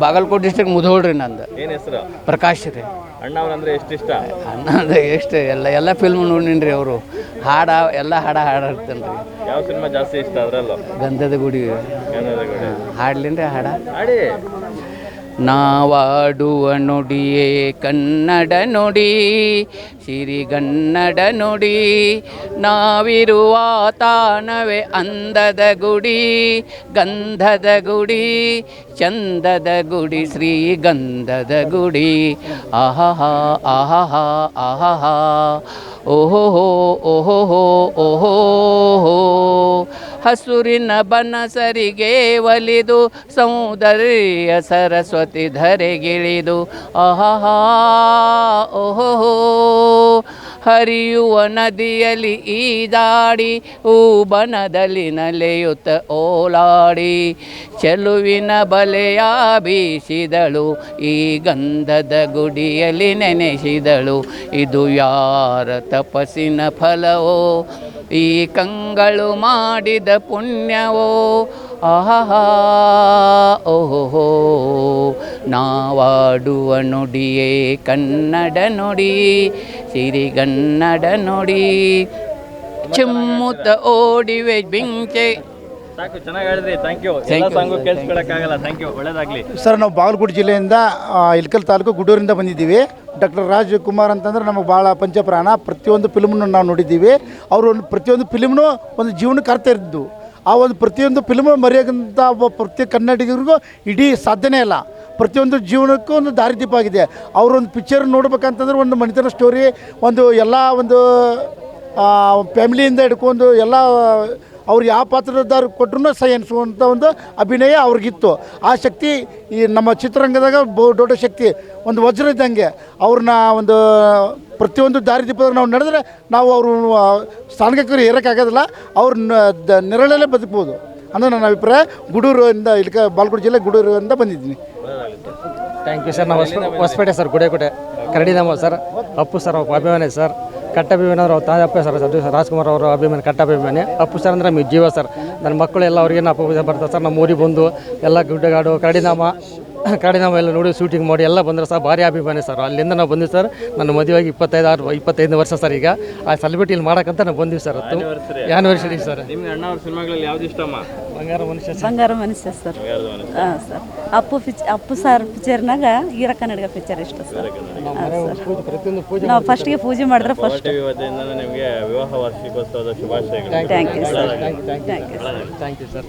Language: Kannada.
ಬಾಗಲಕೋಟೆ ಡಿಸ್ಟ್ರಿಕ್ಟ್ ಮುಧೋಳ್ರಿ ನಂದು. ಏನ್ ಹೆಸರು? ಪ್ರಕಾಶ್ ರೀ. ಅಣ್ಣ ಅವ್ರಂದ್ರೆ ಎಷ್ಟು ಇಷ್ಟ? ಅಣ್ಣ ಅಂದ್ರೆ ಎಷ್ಟು ಎಲ್ಲ ಫಿಲ್ಮ್ ನೋಡಿನ್ರಿ. ಅವರು ಎಲ್ಲ ಹಾಡಿರ್ತೇನೆ ರೀ. ಯಾವ ಸಿನಿಮಾ ಜಾಸ್ತಿ ಇಷ್ಟ ಅದ್ರಲ್ಲೂ? ಗಂಧದ ಗುಡಿ. ಹಾಡ್ಲೇನ್ರಿ ಹಾಡ? ಹಾಡಿ. ನಾವಾಡುವ ನುಡಿಯೇ ಕನ್ನಡ ನುಡಿ, ಸಿರಿಗನ್ನಡ ನುಡಿ, ನಾವಿರುವ ತಾಣವೇ ಅಂದದ ಗುಡಿ, ಗಂಧದ ಗುಡಿ, ಚಂದದ ಗುಡಿ, ಶ್ರೀಗಂಧದ ಗುಡಿ. ಆಹಾ ಆಹಾ ಆಹಾ ಓಹೋ ಓಹೋ ಓಹೋ. ಹಸುರಿನ ಬನಸರಿಗೆ ಒಲಿದು ಸೌಂದರ್ಯ ಸರಸ್ವತಿ ಧರೆಗಿಳಿದು ಆಹಾ ಓಹೋ. ಹರಿಯುವ ನದಿಯಲ್ಲಿ ಈಜಾಡಿ ಹೂಬನದಲ್ಲಿ ನಲೆಯುತ್ತ ಓಲಾಡಿ ಚೆಲುವಿನ ಬಲೆಯ ಬೀಸಿದಳು, ಈ ಗಂಧದ ಗುಡಿಯಲ್ಲಿ ನೆನೆಸಿದಳು. ಇದು ಯಾರ ತಪಸ್ಸಿನ ಫಲವೋ, ಈ ಕಂಗಳು ಮಾಡಿದ ಪುಣ್ಯವೋ. ಆಹಾ ಓಹೋ. ನಾವಾಡುವ ನುಡಿಯೇ ಕನ್ನಡ ನುಡಿ, ಸಿರಿಗನ್ನಡ ನುಡಿ, ಚಿಮ್ಮುತ್ತ ಓಡಿವೆ ಬಿಂಕೆ. ಸಾಕು, ಚೆನ್ನಾಗಿ ಹೇಳಿದ್ರಿ. Thank you. ಎಲ್ಲ ಸಾಂಗು ಕೇಳಿಸ್ಕೊಳಕ್ಕಾಗಲ್ಲ. ಥ್ಯಾಂಕ್ ಯು, ಒಳ್ಳೇದಾಗಲಿ ಸರ್. ನಾವು ಬಾಗಲಕೋಟೆ ಜಿಲ್ಲೆಯಿಂದ ಇಳಕಲ್ ತಾಲೂಕು ಗುಡೂರಿಂದ ಬಂದಿದ್ದೀವಿ. ಡಾಕ್ಟರ್ ರಾಜ್ಕುಮಾರ್ ಅಂತಂದ್ರೆ ನಮಗೆ ಭಾಳ ಪಂಚಪ್ರಾಣ. ಪ್ರತಿಯೊಂದು ಫಿಲ್ಮ್ನು ನಾವು ನೋಡಿದ್ದೀವಿ. ಅವರು ಪ್ರತಿಯೊಂದು ಫಿಲ್ಮ್ನು ಒಂದು ಜೀವನಕ್ಕೆ ಅರ್ಥ ಇದ್ದು, ಆ ಒಂದು ಪ್ರತಿಯೊಂದು ಫಿಲ್ಮ್ ಮರೆಯೋಂಥ ಪ್ರತಿ ಕನ್ನಡಿಗರಿಗೂ ಇಡೀ ಸಾಧ್ಯನೇ ಇಲ್ಲ. ಪ್ರತಿಯೊಂದು ಜೀವನಕ್ಕೂ ಒಂದು ದಾರಿದೀಪ ಆಗಿದೆ. ಅವರೊಂದು ಪಿಕ್ಚರ್ ನೋಡ್ಬೇಕಂತಂದ್ರೆ ಒಂದು ಮನಿತನ ಸ್ಟೋರಿ, ಒಂದು ಎಲ್ಲ ಒಂದು ಫ್ಯಾಮಿಲಿಯಿಂದ ಹಿಡ್ಕೊಂಡು ಎಲ್ಲ ಅವ್ರು ಯಾವ ಪಾತ್ರದಾರ ಕೊಟ್ಟರು ಸೈ ಅನಿಸುವಂಥ ಒಂದು ಅಭಿನಯ ಅವ್ರಿಗಿತ್ತು. ಆ ಶಕ್ತಿ ಈ ನಮ್ಮ ಚಿತ್ರರಂಗದಾಗ ದೊಡ್ಡ ಶಕ್ತಿ, ಒಂದು ವಜ್ರ ಇದ್ದಂಗೆ. ಅವ್ರನ್ನ ಒಂದು ಪ್ರತಿಯೊಂದು ದಾರಿದೀಪದಾಗ ನಾವು ನಡೆದ್ರೆ ನಾವು ಅವರು ಸ್ಥಾನಕ್ಕೆ ಏರೋಕ್ಕಾಗೋದಿಲ್ಲ. ಅವ್ರ ನೆರಳಲ್ಲೇ ಬದುಕ್ಬೋದು ಅನ್ನೋ ನನ್ನ ಅಭಿಪ್ರಾಯ. ಗುಡೂರಿಂದ ಬಾಗಲಕೋಟೆ ಜಿಲ್ಲೆ ಗುಡೂರಿಂದ ಬಂದಿದ್ದೀನಿ. Thank you sir. ನಾವು ಹೊಸಪೇಟೆ ಸರ್, ಗುಡೇಕೋಟೆ ಕರಡಿಧಾಮ ಸರ್. ಅಪ್ಪು ಸರ್ ಅವ್ರ ಅಭಿಮಾನಿ ಸರ್. ಕಟ್ಟಭಿಮಾನಿ ಅವರು ತಾಯಪ್ಪ ಸರ್, ರಾಜ್ಕುಮಾರ್ ಅವರ ಅಭಿಮಾನಿ, ಕಟ್ಟಭಿಮಾನಿ. ಅಪ್ಪು ಸರ್ ಅಂದರೆ ನಮಗೆ ಜೀವ ಸರ್. ನನ್ನ ಮಕ್ಕಳು ಎಲ್ಲ ಅವ್ರಿಗೆ ಅಪ್ಪು ಬರ್ತಾರೆ ಸರ್. ನಮ್ಮ ಊರಿಗೆ ಬಂದು ಎಲ್ಲ ಗುಡ್ಡಗಾಡು ಕರಡಿಧಾಮ ಎಲ್ಲ ನೋಡಿ ಶೂಟಿಂಗ್ ಮಾಡಿ ಎಲ್ಲ ಬಂದರೆ ಸರ್. ಭಾರಿ ಅಭಿಮಾನಿ ಸರ್. ಅಲ್ಲಿಂದ ನಾವು ಬಂದಿವಿ ಸರ್. ನನ್ನ ಮದುವೆಯಾಗಿ 25 ವರ್ಷ ಸರ್. ಈಗ ಆ ಸೆಲೆಬ್ರಿಟಿ ಇಲ್ಲಿ ಮಾಡೋಕ್ಕಂತ ನಾವು ಬಂದಿವಿ ಸರ್. Anniversary sir. ನಿಮ್ಗೆ ಅಣ್ಣ ಅವ್ರ ಸಿನಿಮಾಗಳಲ್ಲಿ ಯಾವ್ದು ಇಷ್ಟಮ್ಮ? ಬಂಗಾರ ಮನುಷ್ಯ ಸರ್. ಹಾಂ ಸರ್. ಅಪ್ಪು ಸರ್ ಪಿಕ್ಚರ್ನಾಗ ಈರ ಕನ್ನಡಿಗ ಪಿಕ್ಚರ್ ಇಷ್ಟ ಸರ್. ಪ್ರತಿಯೊಂದು ಪೂಜೆ ನಾವು ಫಸ್ಟಿಗೆ ಪೂಜೆ ಮಾಡಿದ್ರೆ ಫಸ್ಟ್. ನಿಮಗೆ ವಿವಾಹ ವಾರ್ಷಿಕೋತ್ಸವದ ಶುಭಾಶಯಗಳು. Thank you sir. Thank you sir.